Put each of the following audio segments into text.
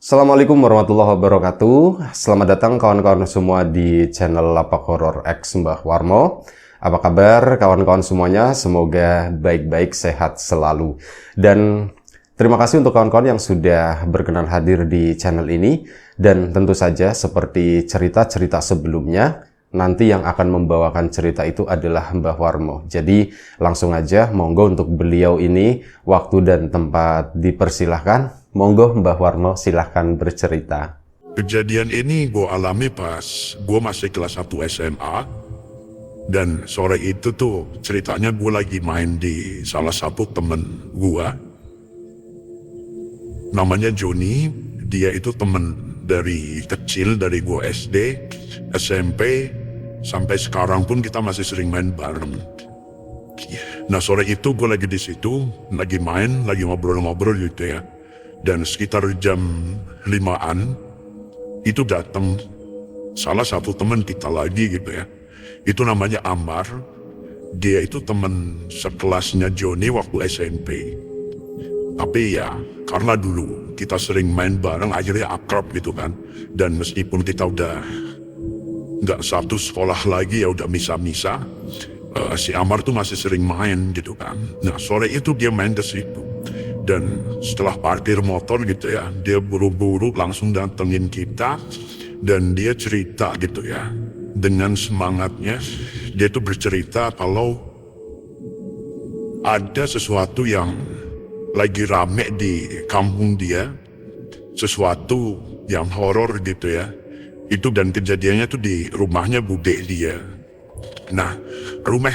Assalamualaikum warahmatullahi wabarakatuh. Selamat datang kawan-kawan semua di channel Lapak Horor X Mbah Warmo. Apa kabar kawan-kawan semuanya? Semoga baik-baik, sehat selalu. Dan terima kasih untuk kawan-kawan yang sudah berkenan hadir di channel ini. Dan tentu saja seperti cerita-cerita sebelumnya, nanti yang akan membawakan cerita itu adalah Mbah Warmo. Jadi langsung aja, monggo untuk beliau ini waktu dan tempat dipersilahkan. Monggo Mbah Warmo silahkan bercerita. Kejadian ini gue alami pas gue masih kelas 1 SMA. Dan sore itu tuh ceritanya gue lagi main di salah satu temen gue. Namanya Joni. Dia itu temen dari kecil, dari gue SD, SMP, sampai sekarang pun kita masih sering main bareng. Nah sore itu gue lagi di situ, lagi main, lagi ngobrol-ngobrol gitu ya. Dan sekitar jam 5-an, itu datang salah satu teman kita lagi gitu ya. Itu namanya Amar. Dia itu teman sekelasnya Joni waktu SMP. Tapi ya, karena dulu kita sering main bareng, akhirnya akrab gitu kan. Dan meskipun kita udah nggak satu sekolah lagi, ya udah misa-misa, si Amar tuh masih sering main gitu kan. Nah sore itu dia main ke situ. Dan setelah parkir motor gitu ya, dia buru-buru langsung datengin kita. Dan dia cerita gitu ya, dengan semangatnya, dia tuh bercerita kalau ada sesuatu yang lagi rame di kampung dia. Sesuatu yang horor gitu ya. Itu dan kejadiannya tuh di rumahnya bude dia. Nah, rumah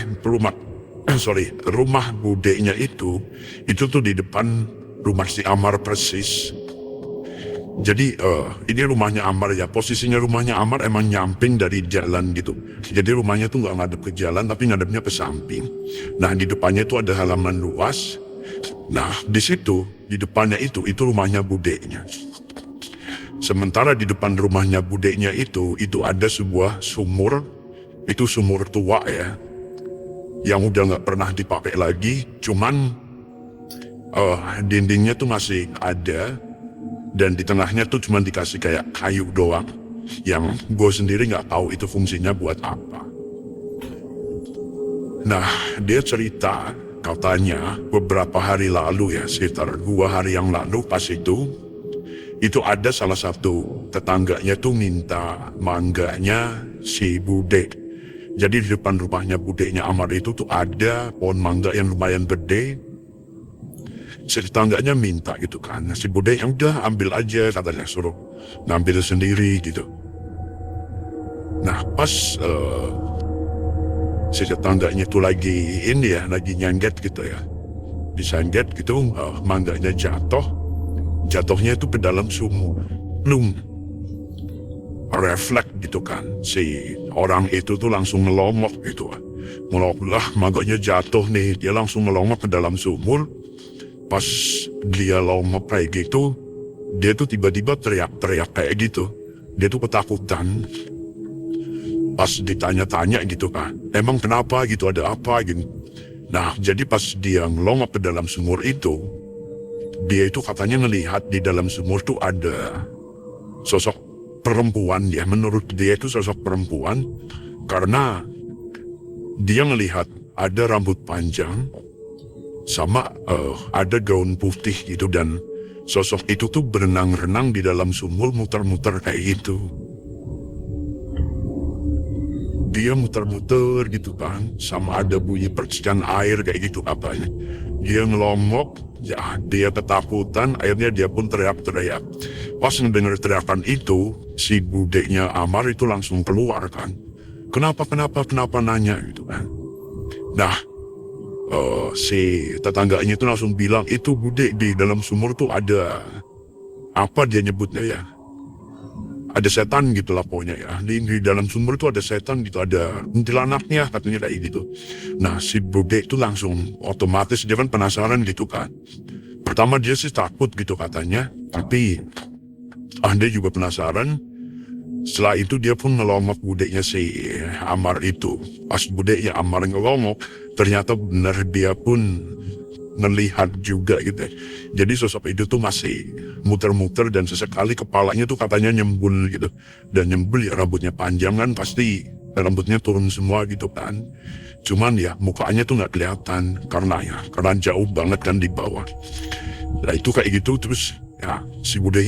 budenya itu tuh di depan rumah si Amar persis. Jadi ini rumahnya Amar ya, posisinya rumahnya Amar emang nyamping dari jalan gitu. Jadi rumahnya tuh nggak ngadep ke jalan tapi ngadepnya ke samping. Nah di depannya itu ada halaman luas. Nah di situ, di depannya itu rumahnya budenya. Sementara di depan rumahnya budenya itu ada sebuah sumur. Itu sumur tua ya, yang udah nggak pernah dipakai lagi, cuman dindingnya tuh masih ada, dan di tengahnya tuh cuman dikasih kayak kayu doang, yang gue sendiri nggak tahu itu fungsinya buat apa. Nah dia cerita katanya beberapa hari lalu ya, sekitar 2 hari yang lalu pas itu ada salah satu tetangganya tuh minta mangganya si bude. Jadi di depan rumahnya budenya Amar itu tuh ada pohon mangga yang lumayan gede. Si tetangganya minta gitu kan. Si bude yang udah ambil aja katanya, suruh ngambil sendiri gitu. Nah pas si tetangganya itu lagi lagi nyangget gitu ya. Disangget gitu, mangganya jatuh. Jatuhnya itu ke dalam sumur. Refleks gitu kan, si orang itu tuh langsung ngelomok gitu. Mangganya jatuh nih, dia langsung ngelomok ke dalam sumur. Pas dia lomok kayak gitu, dia tuh tiba-tiba teriak-teriak kayak gitu. Dia tuh ketakutan. Pas ditanya-tanya gitu kan, emang kenapa gitu, ada apa gitu. Nah jadi pas dia ngelomok ke dalam sumur itu, dia itu katanya ngelihat di dalam sumur tuh ada sosok perempuan ya. Menurut dia itu sosok perempuan karena dia ngelihat ada rambut panjang sama ada gaun putih gitu, dan sosok itu tuh berenang-renang di dalam sumur, muter-muter kayak gitu. Dia muter-muter gitu kan, sama ada bunyi percikan air kayak gitu katanya. Dia ngelomok, ya dia ketakutan, akhirnya dia pun teriak-teriak. Pas ngedenger teriakan itu, si budenya Amar itu langsung keluar kan. Kenapa nanya gitu kan. Nah, si tetangganya itu langsung bilang, itu bude di dalam sumur tuh ada, apa dia nyebutnya ya, ada setan gitu lah pokoknya ya. Di dalam sumur itu ada setan gitu, ada kuntilanaknya katanya kayak gitu. Nah si bude itu langsung otomatis, dia kan penasaran gitu kan. Pertama dia sih takut gitu katanya, tapi dia juga penasaran. Setelah itu dia pun ngelomok budenya si Amar itu. Pas budenya Amar ngelomok, ternyata benar dia pun ngelihat juga gitu. Jadi sosok itu tuh masih muter-muter dan sesekali kepalanya tuh katanya nyembul gitu. Dan nyembul ya rambutnya panjang kan pasti rambutnya turun semua gitu kan. Cuman ya mukanya tuh nggak kelihatan karena jauh banget kan di bawah. Nah itu kayak gitu terus ya si budeknya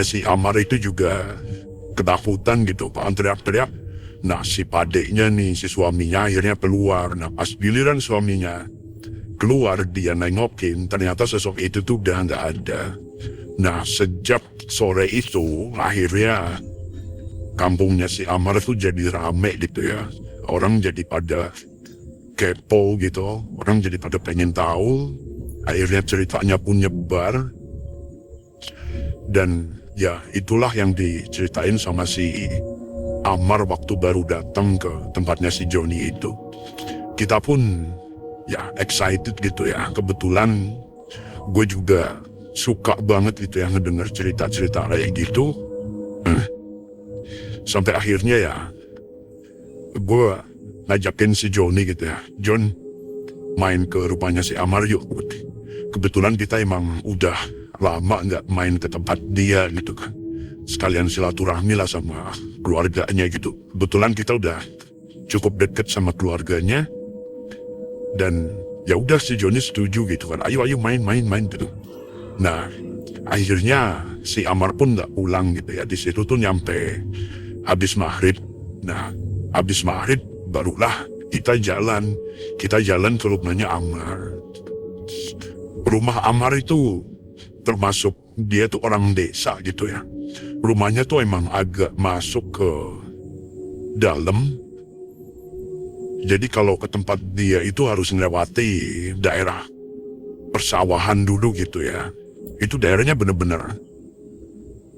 si Amar itu juga ketakutan gitu, Pak, teriak-teriak. Nah si padeknya nih, si suaminya akhirnya keluar. Nah pas giliran suaminya keluar, dia nengokin, ternyata sosok itu tuh udah nggak ada. Nah sejak sore itu akhirnya kampungnya si Amar tuh jadi rame gitu ya. Orang jadi pada kepo gitu, orang jadi pada pengen tahu. Akhirnya ceritanya pun nyebar. Dan ya itulah yang diceritain sama si Amar waktu baru datang ke tempatnya si Joni itu. Kita pun ya excited gitu ya. Kebetulan gue juga suka banget gitu ya ngedenger cerita-cerita kayak gitu. Sampai akhirnya ya gue ngajakin si Joni gitu ya. John, main ke rumahnya si Amar yuk. Kebetulan kita emang udah lama nggak main ke tempat dia gitu kan. Sekalian silaturahmi lah sama keluarganya gitu. Kebetulan kita udah cukup deket sama keluarganya. Dan ya udah si Joni setuju gitu kan. Ayo main gitu. Nah akhirnya si Amar pun nggak pulang gitu ya. Di situ tuh nyampe habis maghrib. Nah habis maghrib barulah kita jalan ke rumahnya Amar. Rumah Amar itu termasuk dia tuh orang desa gitu ya. Rumahnya tuh emang agak masuk ke dalam. Jadi kalau ke tempat dia itu harus melewati daerah persawahan dulu gitu ya. Itu daerahnya bener-bener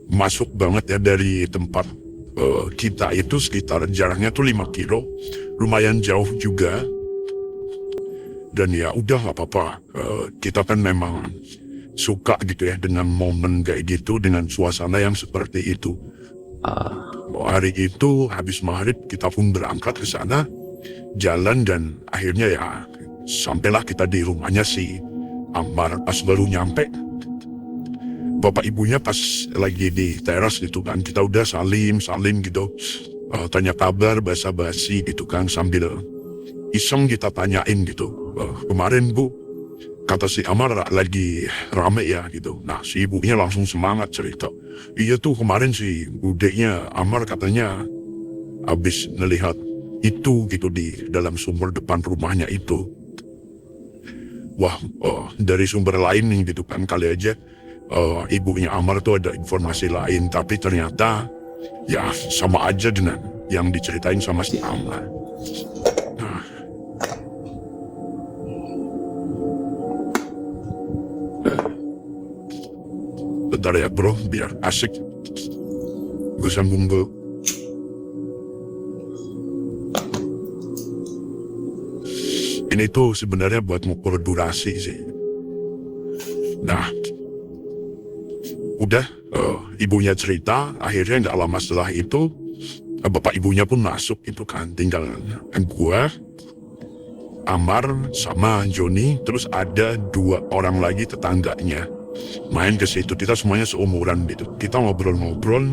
masuk banget ya dari tempat kita itu sekitar jaraknya tuh 5 kilo. Lumayan jauh juga. Dan ya udah gak apa-apa. Kita kan memang suka gitu ya dengan momen kayak gitu, dengan suasana yang seperti itu. Hari itu habis maghrib kita pun berangkat ke sana, jalan dan akhirnya ya sampailah kita di rumahnya si Amar. Pas baru nyampe, bapak ibunya pas lagi di teras gitu kan, kita udah salim gitu, tanya kabar basa-basi gitu kan, sambil iseng kita tanyain gitu, kemarin Bu, kata si Amar lagi rame ya gitu. Nah si ibunya langsung semangat cerita. Iya tuh kemarin si budeknya Amar katanya habis ngelihat itu gitu di dalam sumber depan rumahnya itu. Wah dari sumber lain nih gitu kan, kali aja ibunya Amar tuh ada informasi lain. Tapi ternyata ya sama aja dengan yang diceritain sama si Amar. Bentar ya bro, biar asik. Gue sambung dulu. Ini tuh sebenarnya buat ngukur durasi sih. Nah, udah ibunya cerita, akhirnya nggak lama setelah itu bapak ibunya pun masuk itu kan, tinggal gue, Amar sama Joni, terus ada 2 orang lagi tetangganya main ke situ. Kita semuanya seumuran gitu. Kita ngobrol-ngobrol,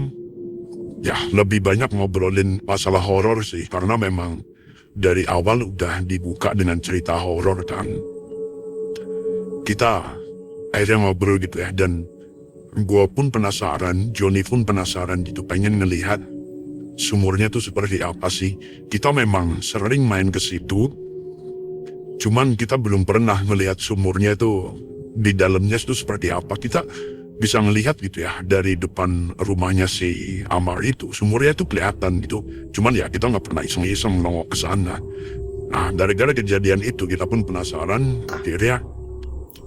ya lebih banyak ngobrolin masalah horor sih, karena memang dari awal udah dibuka dengan cerita horor kan. Kita akhirnya ngobrol gitu ya, dan gue pun penasaran, Joni pun penasaran gitu, pengen ngelihat sumurnya tuh seperti apa sih. Kita memang sering main ke situ, cuman kita belum pernah melihat sumurnya tuh di dalamnya itu seperti apa. Kita bisa ngelihat gitu ya dari depan rumahnya si Amar itu, sumurnya itu kelihatan gitu. Cuman ya kita nggak pernah iseng-iseng nongok ke sana. Nah gara-gara kejadian itu kita pun penasaran, akhirnya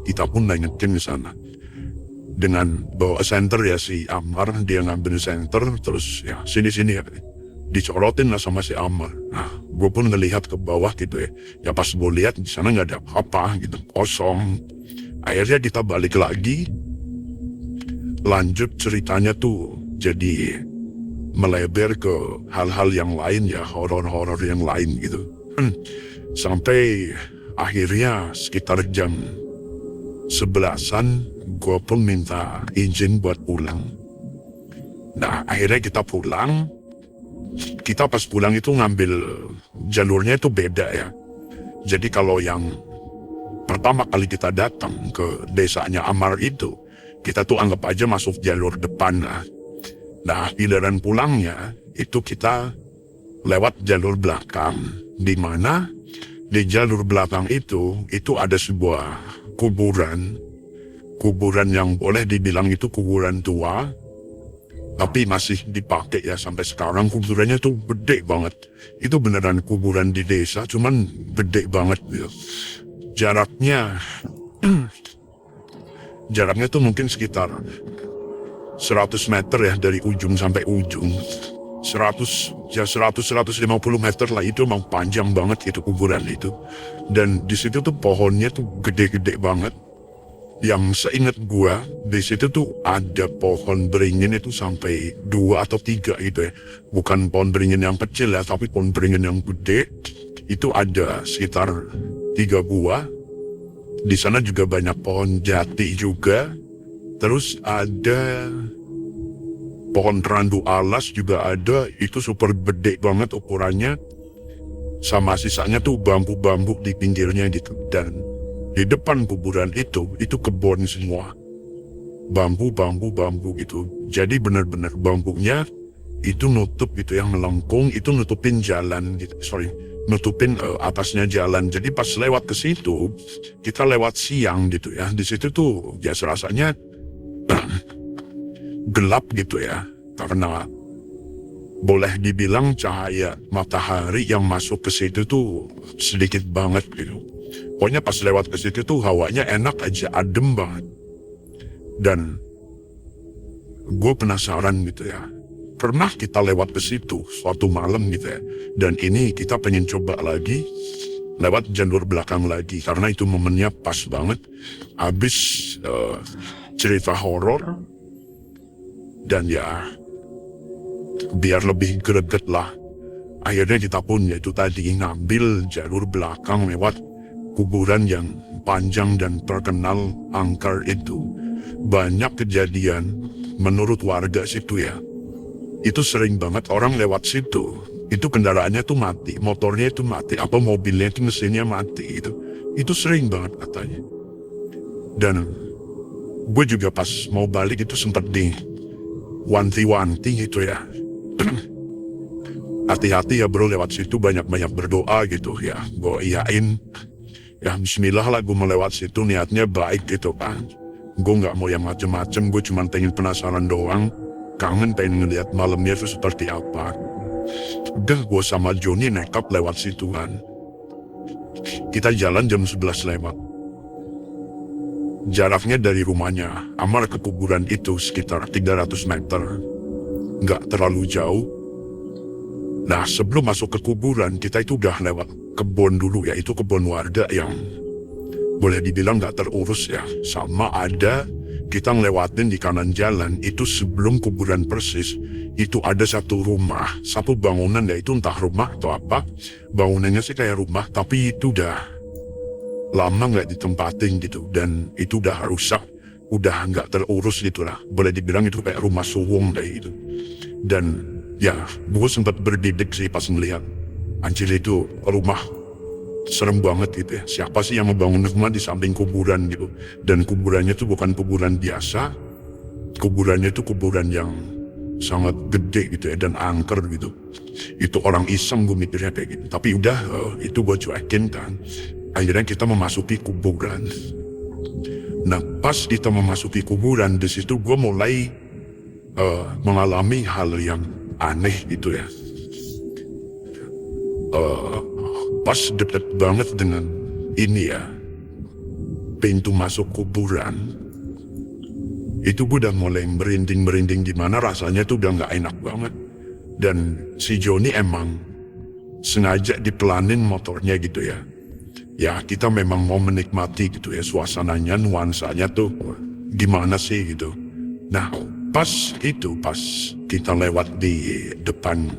kita pun nengokin ke sana. Dengan bawa senter ya si Amar, dia ngambil senter terus ya sini ya dicorotin lah sama si Amar. Nah gue pun ngelihat ke bawah gitu ya. Ya pas gue lihat di sana nggak ada apa-apa gitu, kosong. Akhirnya kita balik lagi, lanjut ceritanya tuh jadi melebar ke hal-hal yang lain ya, horor-horor yang lain gitu. Sampai akhirnya sekitar jam 11-an gue pun minta izin buat pulang. Nah akhirnya kita pulang. Kita pas pulang itu ngambil jalurnya itu beda ya. Jadi kalau yang pertama kali kita datang ke desanya Amar itu, kita tuh anggap aja masuk jalur depan lah. Nah giliran pulangnya itu kita lewat jalur belakang, di mana di jalur belakang itu ada sebuah kuburan yang boleh dibilang itu kuburan tua, tapi masih dipakai ya sampai sekarang. Kuburannya tuh gede banget. Itu beneran kuburan di desa, cuman gede banget gitu. Jaraknya tuh mungkin sekitar 100 meter ya dari ujung sampai ujung. 100-150 meter lah, itu emang panjang banget itu kuburan itu. Dan di situ tuh pohonnya tuh gede-gede banget. Yang seingat gua di situ tuh ada pohon beringin itu sampai 2 atau 3 gitu ya. Bukan pohon beringin yang kecil ya, tapi pohon beringin yang gede. Itu ada sekitar 3 buah. Di sana juga banyak pohon jati juga. Terus ada pohon randu alas juga ada. Itu super gede banget ukurannya. Sama sisanya tuh bambu-bambu di pinggirnya gitu. Dan di depan kuburan itu kebun semua. Bambu gitu. Jadi benar-benar bambunya itu nutup gitu yang melengkung, itu nutupin jalan gitu. Nutupin atasnya jalan. Jadi pas lewat ke situ, kita lewat siang gitu ya. Di situ tuh ya rasanya gelap gitu ya. Karena boleh dibilang cahaya matahari yang masuk ke situ tuh sedikit banget gitu. Pokoknya pas lewat ke situ tuh hawanya enak aja, adem banget. Dan gue penasaran gitu ya. Pernah kita lewat ke situ suatu malam gitu ya. Dan ini kita pengen coba lagi lewat jalur belakang lagi. Karena itu momennya pas banget. Habis cerita horor. Dan ya biar lebih greget lah. Akhirnya kita pun yaitu tadi ngambil jalur belakang lewat kuburan yang panjang dan terkenal angker itu. Banyak kejadian menurut warga situ ya. Itu sering banget orang lewat situ. Itu kendaraannya tuh mati, motornya itu mati, apa mobilnya itu mesinnya mati itu. Itu sering banget katanya. Dan gue juga pas mau balik itu sempat di wanti-wanti gitu ya. Hati-hati ya bro lewat situ, banyak-banyak berdoa gitu ya. Gue iyain. Ya bismillah lah gue melewat situ, niatnya baik gitu kan. Gue gak mau yang macem-macem, gue cuma pengen penasaran doang. Kangen pengen ngeliat malamnya itu seperti apa. Udah gue sama Joni nekat lewat situ kan. Kita jalan jam 11 lewat. Jaraknya dari rumahnya Amar ke kuburan itu sekitar 300 meter. Gak terlalu jauh. Nah sebelum masuk ke kuburan kita itu udah lewat kebun dulu ya. Itu kebun warga yang boleh dibilang gak terurus ya. Sama ada kita ngelewatin di kanan jalan itu sebelum kuburan persis. Itu ada satu rumah, satu bangunan ya, itu entah rumah atau apa. Bangunannya sih kayak rumah tapi itu udah lama gak ditempatin gitu. Dan itu udah rusak, udah gak terurus gitu lah. Boleh dibilang itu kayak rumah suwung deh gitu. Dan ya, gue sempat berdidik sih pas ngelihat. Anjir itu rumah serem banget gitu ya. Siapa sih yang membangun rumah di samping kuburan gitu. Dan kuburannya tuh bukan kuburan biasa. Kuburannya tuh kuburan yang sangat gede gitu ya. Dan angker gitu. Itu orang iseng gue mikirnya kayak gitu. Tapi udah itu gue cuekin kan. Akhirnya kita memasuki kuburan. Nah pas kita memasuki kuburan, di situ gue mulai mengalami hal yang aneh gitu ya. Pas deket banget dengan ini ya, pintu masuk kuburan. Itu gue udah mulai merinding gimana rasanya tuh udah gak enak banget. Dan si Joni emang sengaja dipelanin motornya gitu ya. Ya kita memang mau menikmati gitu ya suasananya, nuansanya tuh gimana sih gitu. Nah pas kita lewat di depan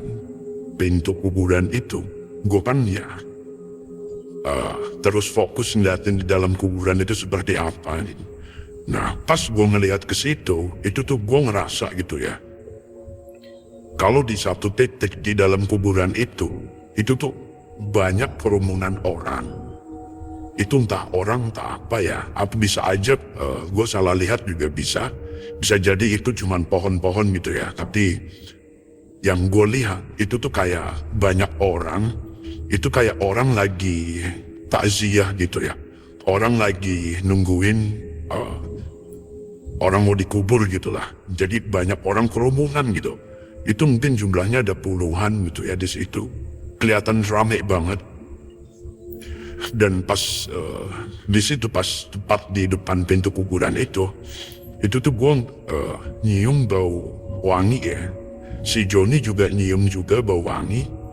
pintu kuburan itu, gue kan ya terus fokus ngeliatin di dalam kuburan itu seperti apa. Nah, pas gue ngeliat ke situ, itu tuh gue ngerasa gitu ya. Kalau di satu titik di dalam kuburan itu tuh banyak kerumunan orang. Itu entah orang entah apa ya. Apa bisa aja gue salah lihat juga bisa. Bisa jadi itu cuman pohon-pohon gitu ya. Tapi yang gue lihat itu tuh kayak banyak orang. Itu kayak orang lagi takziah gitu ya. Orang lagi nungguin orang mau dikubur gitu lah. Jadi banyak orang kerumunan gitu. Itu mungkin jumlahnya ada puluhan gitu ya di situ. Kelihatan rame banget. Dan pas di situ pas tepat di depan pintu kuburan itu tuh gue nyium bau wangi ya. Si Joni juga nyium juga bau wangi.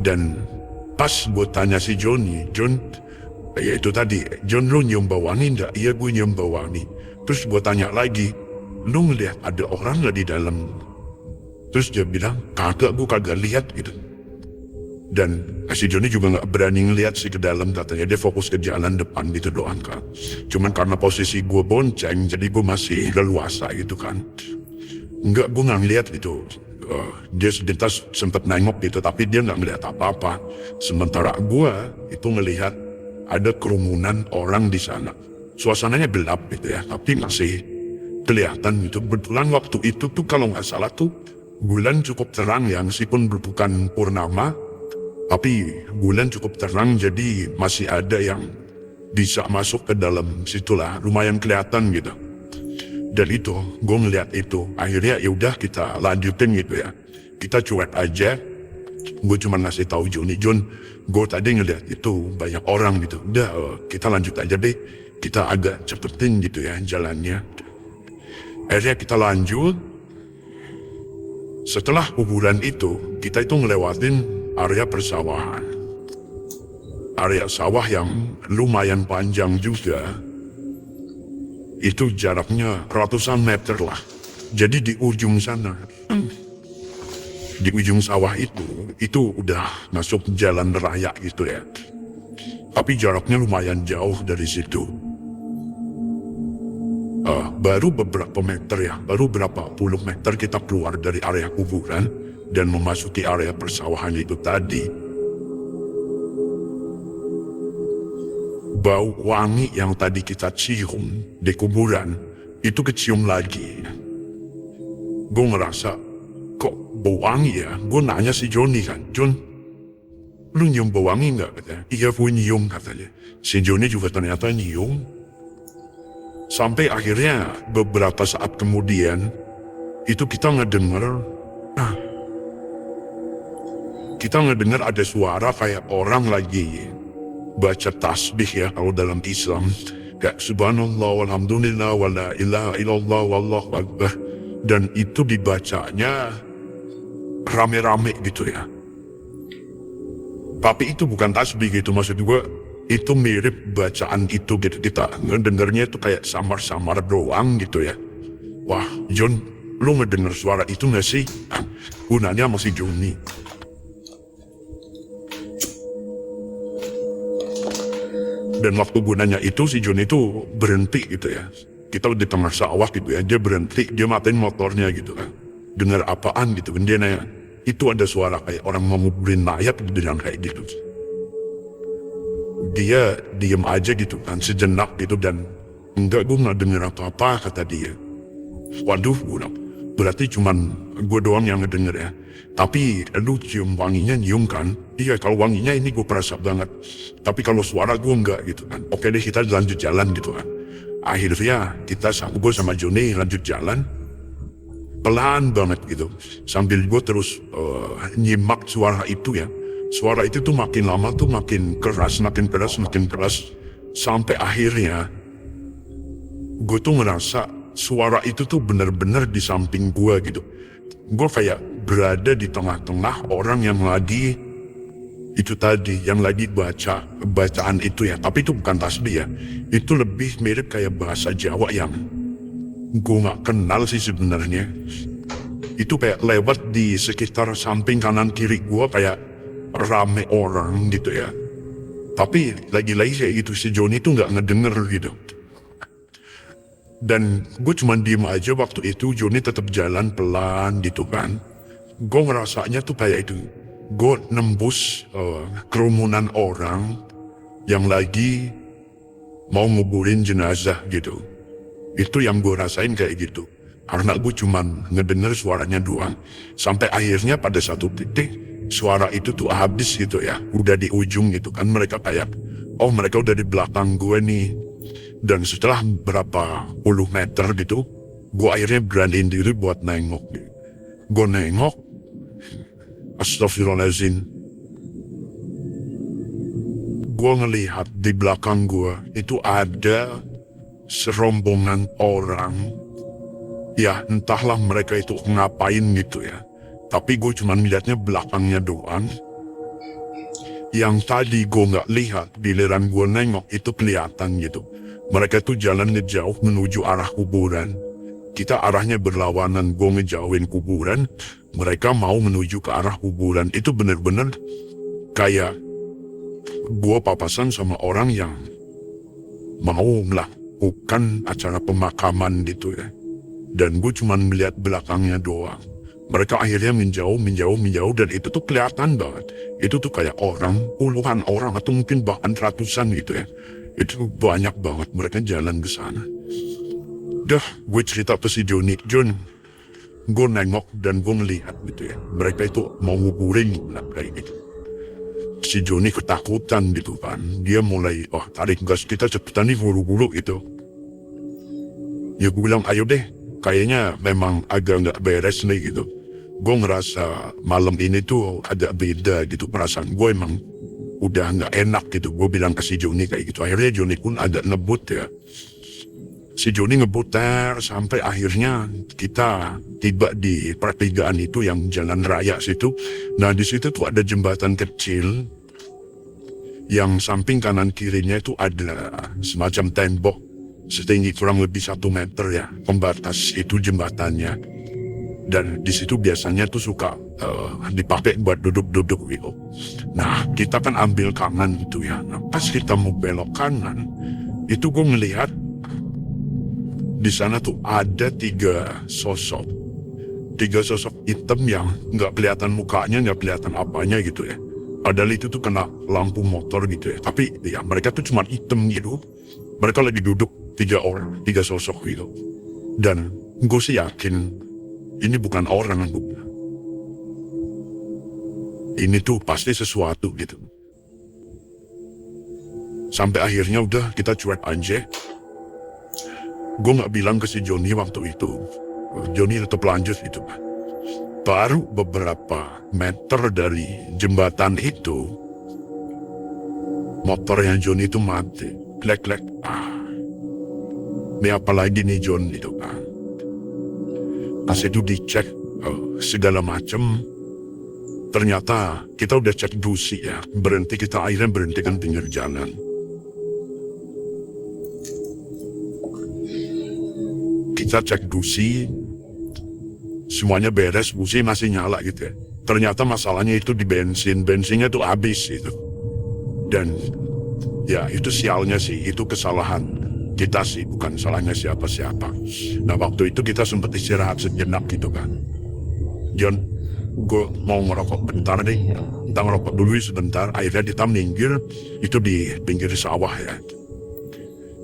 Dan pas gue tanya si Joni, John, ya itu tadi, John lu nyium bau wangi enggak? Iya gue nyium bau wangi. Terus gue tanya lagi, lu ngeliat ada orang nggak di dalam? Terus dia bilang, kagak, gue kagak lihat gitu. Dan si Joni juga nggak berani ngeliat sih ke dalam, katanya dia fokus ke jalan depan gitu doang kan. Cuman karena posisi gue bonceng, jadi gue masih leluasa gitu kan. Enggak, gue nggak ngeliat gitu. Dia sedentas sempat nengok gitu, tapi dia nggak ngeliat apa-apa. Sementara gue itu ngelihat ada kerumunan orang di sana. Suasananya gelap gitu ya, tapi masih kelihatan gitu. Kebetulan waktu itu tuh kalau nggak salah tuh bulan cukup terang ya, meskipun bukan purnama, tapi bulan cukup terang, jadi masih ada yang bisa masuk ke dalam situlah, lumayan kelihatan gitu. Dan itu, gue ngeliat itu, akhirnya yaudah kita lanjutin gitu ya. Kita cuek aja, gue cuma ngasih tahu Joni, John, gue tadi ngeliat itu banyak orang gitu. Udah, kita lanjut aja deh. Kita agak cepetin gitu ya jalannya. Akhirnya kita lanjut. Setelah kuburan itu, kita itu ngelewatin area persawahan. Area sawah yang lumayan panjang juga. Itu jaraknya ratusan meter lah. Jadi di ujung sana, di ujung sawah itu udah masuk jalan raya gitu ya. Tapi jaraknya lumayan jauh dari situ. Baru beberapa meter ya, baru berapa puluh meter kita keluar dari area kuburan dan memasuki area persawahan itu tadi. Bau wangi yang tadi kita cium di kuburan itu kecium lagi. Gue ngerasa, kok bau wangi ya? Gue nanya si Joni kan, John, lu nyium bau wangi nggak? Katanya, iya gue nyium katanya. Si Joni juga ternyata nyium. Sampai akhirnya beberapa saat kemudian itu kita ngedenger ada suara kayak orang lagi baca tasbih ya kalau dalam Islam, kayak subhanallah walhamdulillah wala ilaha illallah wallahu akbar, dan itu dibacanya rame-rame gitu ya. Tapi itu bukan tasbih gitu, maksud gue itu mirip bacaan itu gitu, kita ngedengarnya itu kayak samar-samar doang gitu ya. Wah John, lu ngedenger suara itu gak sih? Gunanya masih Joni. Dan waktu gunanya itu si Joni itu berhenti gitu ya. Kita di tengah sawah gitu ya, dia berhenti, dia matiin motornya gitu kan. Dengar apaan gitu kan, dia nanya, itu ada suara kayak orang mau nguburin mayat gitu, dan kayak gitu. Dia diem aja gitu kan sejenak gitu, dan enggak, gue nggak denger apa-apa kata dia. Waduh, berarti cuman gue doang yang ngedenger ya. Tapi lu cium wanginya, nyium kan? Iya, kalau wanginya ini gue perasa banget. Tapi kalau suara gue enggak gitu kan. Oke deh, kita lanjut jalan gitu kan. Akhirnya gue sama Joni lanjut jalan pelan banget gitu. Sambil gue terus nyimak suara itu ya. Suara itu tuh makin lama tuh makin keras. Sampai akhirnya gue tuh ngerasa suara itu tuh bener-bener di samping gue gitu. Gue kayak berada di tengah-tengah orang yang lagi itu tadi, yang lagi baca bacaan itu ya. Tapi itu bukan tasbih ya. Itu lebih mirip kayak bahasa Jawa yang gue gak kenal sih sebenarnya. Itu kayak lewat di sekitar samping kanan kiri gue, kayak rame orang gitu ya. Tapi lagi-lagi kayak gitu, si Joni tuh nggak ngedenger gitu. Dan gue cuma diem aja waktu itu. Joni tetap jalan pelan gitu kan. Gue ngerasanya tuh kayak itu. Gue nembus kerumunan orang yang lagi mau nguburin jenazah gitu. Itu yang gue rasain kayak gitu. Karena gue cuma ngedenger suaranya doang. Sampai akhirnya pada satu titik suara itu tuh habis gitu ya. Udah di ujung gitu kan. Mereka kayak, oh mereka udah di belakang gue nih. Dan setelah berapa puluh meter gitu, gue akhirnya beraniin diri buat nengok. Gue nengok, astagfirullahaladzim. Gue ngelihat di belakang gue itu ada serombongan orang. Ya entahlah mereka itu ngapain gitu ya. Tapi gue cuma melihatnya belakangnya doang. Yang tadi gue nggak lihat, giliran gue nengok itu kelihatan gitu. Mereka tuh jalan ngejauh menuju arah kuburan. Kita arahnya berlawanan, gue ngejauhin kuburan. Mereka mau menuju ke arah kuburan. Itu bener-bener kayak gue papasan sama orang yang mau melakukan acara pemakaman gitu ya. Dan gue cuma melihat belakangnya doang. Mereka akhirnya menjauh dan itu tuh kelihatan banget. Itu tuh kayak orang, puluhan orang atau mungkin bahkan ratusan gitu ya. Itu banyak banget mereka jalan ke sana. Dah, gue cerita ke si Joni. Jon, gue nengok dan gue ngelihat gitu ya. Mereka itu mau nguburin kayak gitu. Si Joni ketakutan gitu kan. Dia mulai, tarik gas, kita cepetan nih buru-buru gitu. Ya gue bilang, ayo deh. Kayaknya memang agak nggak beres nih gitu. Gue ngerasa malam ini tuh ada beda gitu. Perasaan gue emang udah nggak enak gitu. Gue bilang ke si Joni kayak gitu. Akhirnya Joni pun agak ngebut ya. Si Joni ngebuter sampai akhirnya kita tiba di pertigaan itu yang jalan raya situ. Nah di situ tuh ada jembatan kecil yang samping kanan kirinya itu ada semacam tembok setinggi kurang lebih 1 meter ya, pembatas itu jembatannya. Dan di situ biasanya tuh suka dipakai buat duduk-duduk gitu. Nah kita kan ambil kanan gitu ya. Nah pas kita mau belok kanan, itu gue ngelihat di sana tuh ada 3 sosok. 3 sosok hitam yang nggak kelihatan mukanya, nggak kelihatan apanya gitu ya. Padahal itu tuh kena lampu motor gitu ya. Tapi ya mereka tuh cuma hitam gitu. Mereka lagi duduk 3 orang, 3 sosok gitu. Dan gue sih yakin ini bukan orang. Ini tuh pasti sesuatu gitu. Sampai akhirnya udah kita cuek aja. Gue gak bilang ke si Joni waktu itu. Joni tetap lanjut gitu. Baru beberapa meter dari jembatan itu, motornya Joni itu mati. Klek-klek. Ini apa lagi nih John itu kan. Pas itu dicek segala macem. Ternyata kita udah cek busi ya. Kita akhirnya berhentikan pinggir jalan. Kita cek busi. Semuanya beres, busi masih nyala gitu ya. Ternyata masalahnya itu di bensin. Bensinnya tuh habis gitu. Dan ya itu sialnya sih, itu kesalahan kita sih, bukan salahnya siapa-siapa. Nah waktu itu kita sempat istirahat sejenak gitu kan. John, gue mau ngerokok bentar deh. Kita ngerokok dulu sebentar. Akhirnya kita minggir, itu di pinggir sawah ya.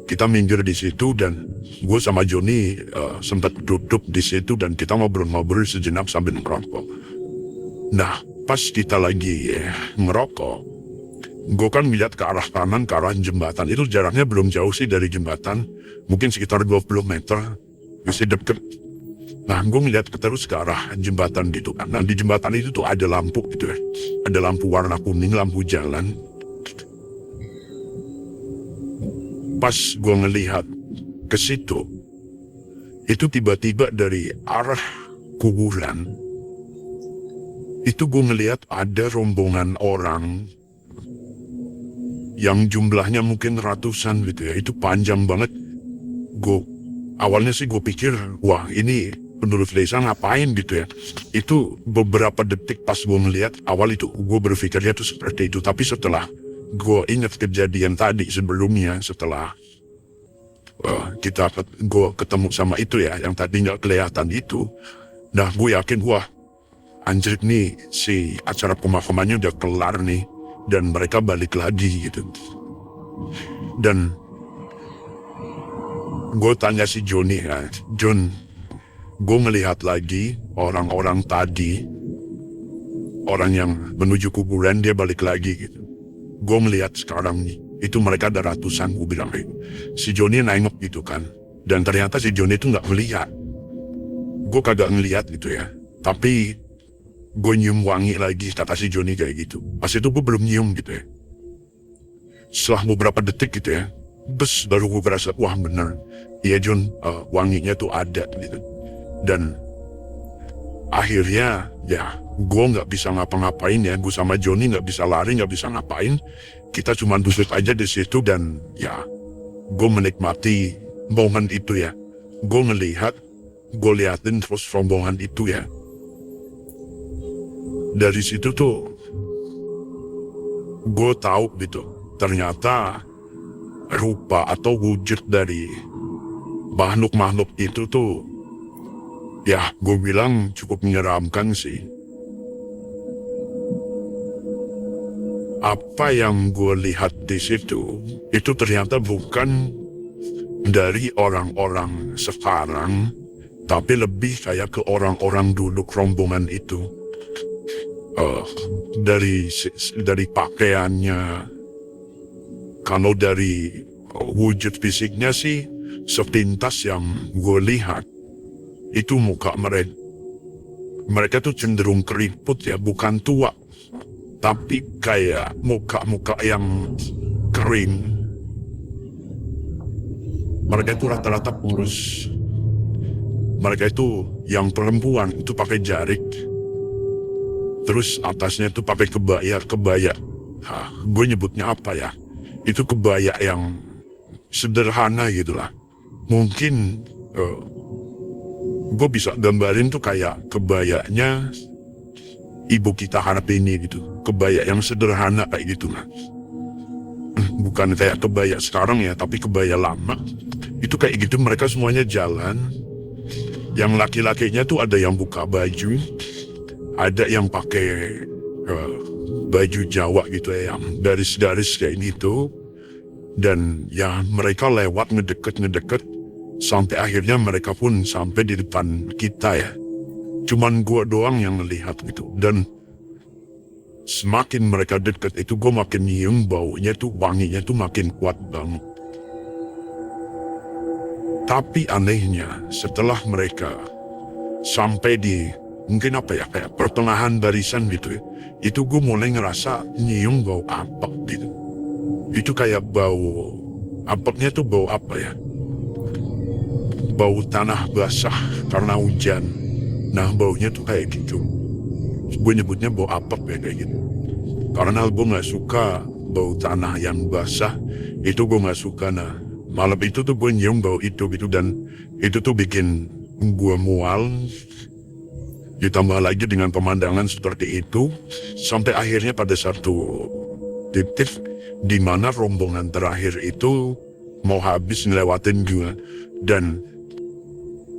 Kita minggir di situ dan gue sama Joni sempat duduk di situ dan kita ngobrol-ngobrol sejenak sambil ngerokok. Nah pas kita lagi ngerokok, gue kan melihat ke arah kanan, ke arah jembatan. Itu jaraknya belum jauh sih dari jembatan. Mungkin sekitar 20 meter. Masih deket. Nah, gue melihat terus ke arah jembatan gitu kan. Nah, di jembatan itu tuh ada lampu gitu ya. Ada lampu warna kuning, lampu jalan. Pas gue ngelihat ke situ, itu tiba-tiba dari arah kuburan, itu gue ngelihat ada rombongan orang yang jumlahnya mungkin ratusan gitu ya. Itu panjang banget. Awalnya sih gue pikir, wah ini penduduk desa ngapain gitu ya. Itu beberapa detik pas gue melihat, awal itu gue berpikirnya tuh seperti itu. Tapi setelah gue ingat kejadian tadi sebelumnya setelah gue ketemu sama itu ya, yang tadi nggak kelihatan itu. Nah, gue yakin, wah, anjir nih, si acara pemakamannya udah kelar nih, dan mereka balik lagi gitu. Dan gue tanya si Joni ya, John, gue melihat lagi orang-orang tadi, orang yang menuju kuburan dia balik lagi gitu. Gue melihat sekarang nih, itu mereka ada ratusan, gue bilang gitu. Si Joni nengok gitu kan, dan ternyata si Joni itu nggak melihat. Gue kagak ngelihat gitu ya, tapi gue nyium wangi lagi, kata si Joni kayak gitu. Pas itu gue belum nyium gitu ya. Setelah beberapa detik gitu ya, baru gue berasa, wah bener, iya John, wanginya tuh ada gitu. Dan akhirnya ya gue nggak bisa ngapa-ngapain ya, gue sama Joni nggak bisa lari, nggak bisa ngapain, kita cuma duduk aja di situ. Dan ya gue menikmati momen itu ya, gue liatin terus rombongan itu ya. Dari situ tuh gue tahu gitu, ternyata rupa atau wujud dari makhluk-makhluk itu tuh, ya gue bilang cukup menyeramkan sih. Apa yang gue lihat di situ, itu ternyata bukan dari orang-orang sekarang, tapi lebih kayak ke orang-orang dulu rombongan itu. Dari pakaiannya, kalau dari wujud fisiknya sih, sepintas yang gue lihat, itu muka mereka tuh cenderung keriput ya, bukan tua, tapi kayak muka-muka yang kering. Mereka itu rata-rata kurus. Mereka itu yang perempuan itu pakai jarik, terus atasnya itu pakai kebaya. Gue nyebutnya apa ya? Itu kebaya yang sederhana gitulah. Mungkin gue bisa gambarin tuh kayak kebayanya ibu kita harap ini gitu. Kebaya yang sederhana kayak gitu lah. Bukan kayak kebaya sekarang ya, tapi kebaya lama. Itu kayak gitu, mereka semuanya jalan. Yang laki-lakinya tuh ada yang buka baju, ada yang pakai baju Jawa gitu ya, yang garis-garis kayak gitu. Dan ya mereka lewat ngedeket, sampai akhirnya mereka pun sampai di depan kita ya. Cuman gua doang yang ngelihat gitu. Dan semakin mereka deket itu, gue makin nyium baunya tuh, wanginya tuh makin kuat banget. Tapi anehnya, setelah mereka sampai di mungkin apa ya, kayak pertengahan barisan gitu ya, itu gue mulai ngerasa nyium bau apek gitu. Itu kayak bau, apeknya tuh bau apa ya, bau tanah basah karena hujan. Nah, baunya tuh kayak gitu. Gue nyebutnya bau apek ya, kayak gitu. Karena gue gak suka bau tanah yang basah, itu gue gak suka. Nah, malam itu tuh gue nyium bau itu gitu, dan itu tuh bikin gue mual. Ditambah lagi dengan pemandangan seperti itu, sampai akhirnya pada satu titik di mana rombongan terakhir itu mau habis ngelewatin gue. Dan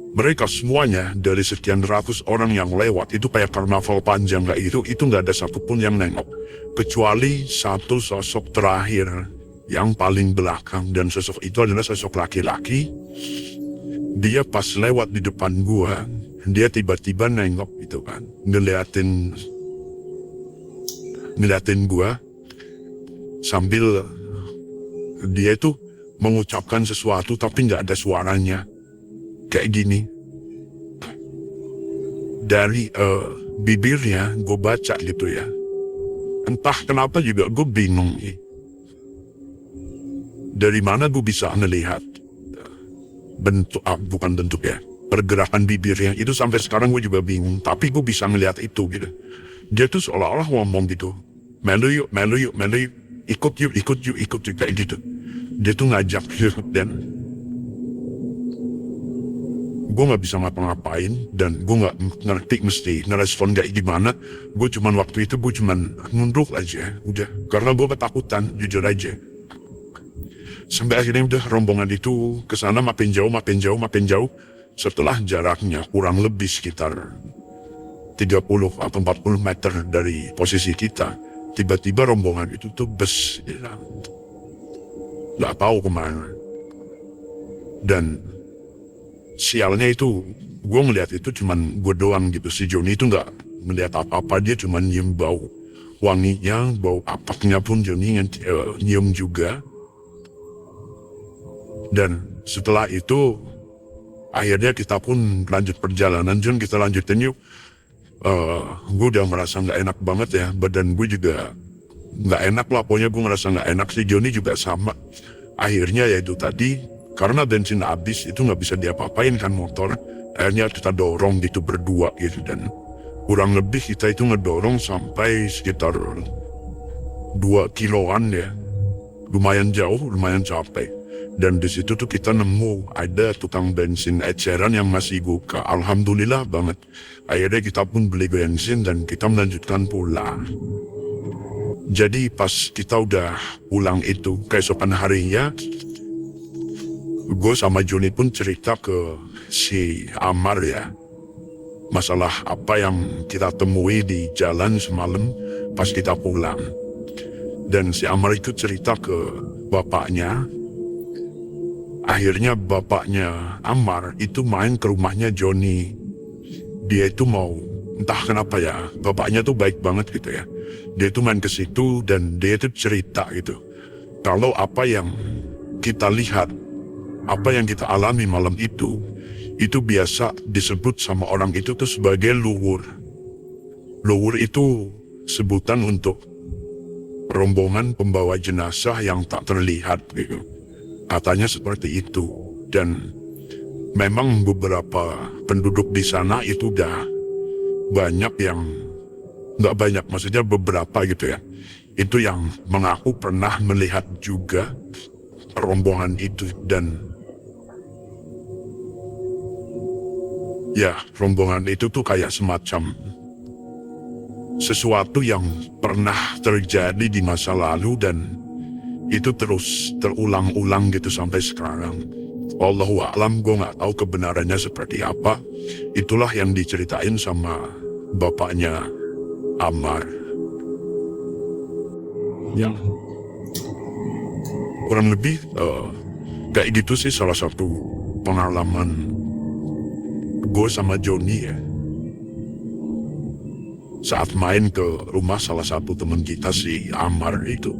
mereka semuanya dari sekian ratus orang yang lewat, itu kayak karnaval panjang kayak itu gak ada satupun yang nengok. Kecuali satu sosok terakhir yang paling belakang, dan sosok itu adalah sosok laki-laki. Dia pas lewat di depan gua, dia tiba-tiba nengok gitu kan, ngeliatin gua, sambil dia itu mengucapkan sesuatu tapi nggak ada suaranya, kayak gini. Dari bibirnya gue baca gitu ya, entah kenapa juga gue bingung nih. Dari mana gue bisa ngelihat bentuk, bukan bentuk ya, pergerakan bibirnya itu, sampai sekarang gue juga bingung. Tapi gue bisa ngelihat itu gitu. Dia tuh seolah-olah ngomong gitu, melu yuk, ikut yuk, kayak gitu. Dia tuh ngajak gitu. Dan gue nggak bisa ngapa-ngapain dan gue nggak ngerti mesti ngerespon kayak gimana. Gue cuman waktu itu gue cuman nunduk aja, udah, karena gue ketakutan, jujur aja. Sampai akhirnya udah rombongan itu kesana makin jauh. Setelah jaraknya kurang lebih sekitar 30 atau 40 meter dari posisi kita, tiba-tiba rombongan itu tuh bus hilang. Gak tahu kemana. Dan sialnya itu, gue ngeliat itu cuman gue doang gitu. Si Joni itu gak ngeliat apa-apa, dia cuman nyium bau wanginya, bau apaknya pun Joni nyium juga. Dan setelah itu akhirnya kita pun lanjut perjalanan. Jon, kita lanjutin yuk. Gue udah merasa gak enak banget ya, badan gue juga gak enak lah, pokoknya gue ngerasa gak enak. Si Joni juga sama. Akhirnya ya itu tadi, karena bensin habis itu gak bisa diapa-apain kan motor. Akhirnya kita dorong gitu berdua gitu, dan kurang lebih kita itu ngedorong sampai sekitar 2 kiloan ya. Lumayan jauh, lumayan capek. Dan di situ tuh kita nemu ada tukang bensin eceran yang masih buka. Alhamdulillah banget. Akhirnya kita pun beli bensin dan kita melanjutkan pulang. Jadi pas kita udah pulang itu, keesokan harinya, gue sama Joni pun cerita ke si Amar ya. Masalah apa yang kita temui di jalan semalam pas kita pulang. Dan si Amar itu cerita ke bapaknya. Akhirnya bapaknya Amar itu main ke rumahnya Joni. Dia itu mau, entah kenapa ya, bapaknya tuh baik banget gitu ya. Dia itu main ke situ dan dia itu cerita gitu. Kalau apa yang kita lihat, apa yang kita alami malam itu biasa disebut sama orang itu tuh sebagai luwur. Luwur itu sebutan untuk rombongan pembawa jenazah yang tak terlihat gitu. Katanya seperti itu. Dan memang beberapa penduduk di sana itu udah banyak yang, nggak banyak, maksudnya beberapa gitu ya, itu yang mengaku pernah melihat juga rombongan itu. Dan ya, rombongan itu tuh kayak semacam sesuatu yang pernah terjadi di masa lalu dan itu terus terulang-ulang gitu sampai sekarang. Wallahu a'lam, gue gak tahu kebenarannya seperti apa. Itulah yang diceritain sama bapaknya Amar. Yang kurang lebih kayak gitu sih salah satu pengalaman gue sama Joni ya. Saat main ke rumah salah satu teman kita si Amar itu.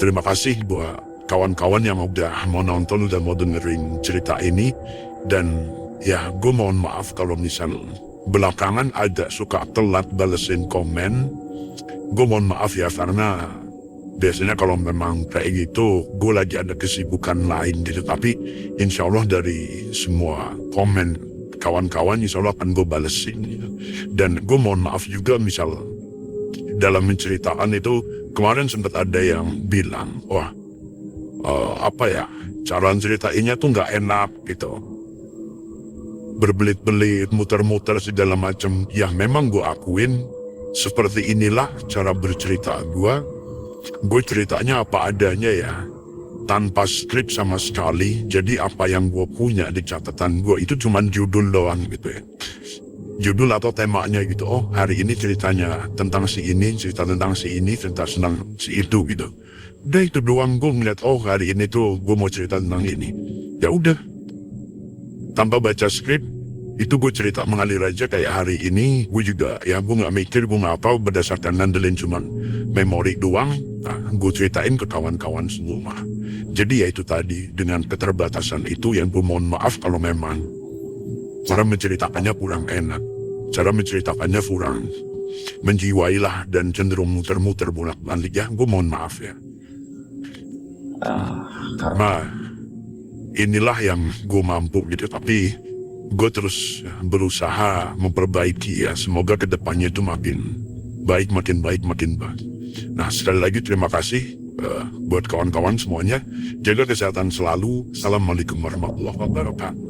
Terima kasih buat kawan-kawan yang udah mau nonton, udah mau dengerin cerita ini. Dan ya, gue mohon maaf kalau misal belakangan ada suka telat balesin komen. Gue mohon maaf ya, karena biasanya kalau memang kayak gitu, gue lagi ada kesibukan lain gitu. Tapi insya Allah dari semua komen kawan-kawan, insya Allah akan gue balesin gitu. Dan gue mohon maaf juga misal dalam menceritakan itu, kemarin sempat ada yang bilang, wah, apa ya, cara ceritainnya tuh nggak enak gitu. Berbelit-belit, muter-muter segala macam. Ya memang gue akuin, seperti inilah cara bercerita gue. Gue ceritanya apa adanya ya, tanpa skrip sama sekali. Jadi apa yang gue punya di catatan gue itu cuman judul doang gitu ya. Judul atau temanya gitu. Oh, hari ini ceritanya tentang si ini, cerita tentang si ini, tentang si itu gitu. Udah itu doang. Gue ngeliat, oh hari ini tuh gue mau cerita tentang ini. Ya udah, tanpa baca skrip, itu gue cerita mengalir aja kayak hari ini. Gue juga ya, gue nggak mikir, gue nggak apa, berdasarkan ngandelin cuman memori doang. Nah, gue ceritain ke kawan-kawan semua. Jadi ya itu tadi, dengan keterbatasan itu yang gue mohon maaf kalau memang cara menceritakannya kurang enak. Cara menceritakannya kurang menjiwailah dan cenderung muter-muter bolak-balik ya. Gue mohon maaf ya. Karena inilah yang gue mampu gitu. Tapi gue terus berusaha memperbaiki ya. Semoga kedepannya itu makin baik. Nah, sekali lagi terima kasih buat kawan-kawan semuanya. Jaga kesehatan selalu. Assalamualaikum warahmatullahi wabarakatuh.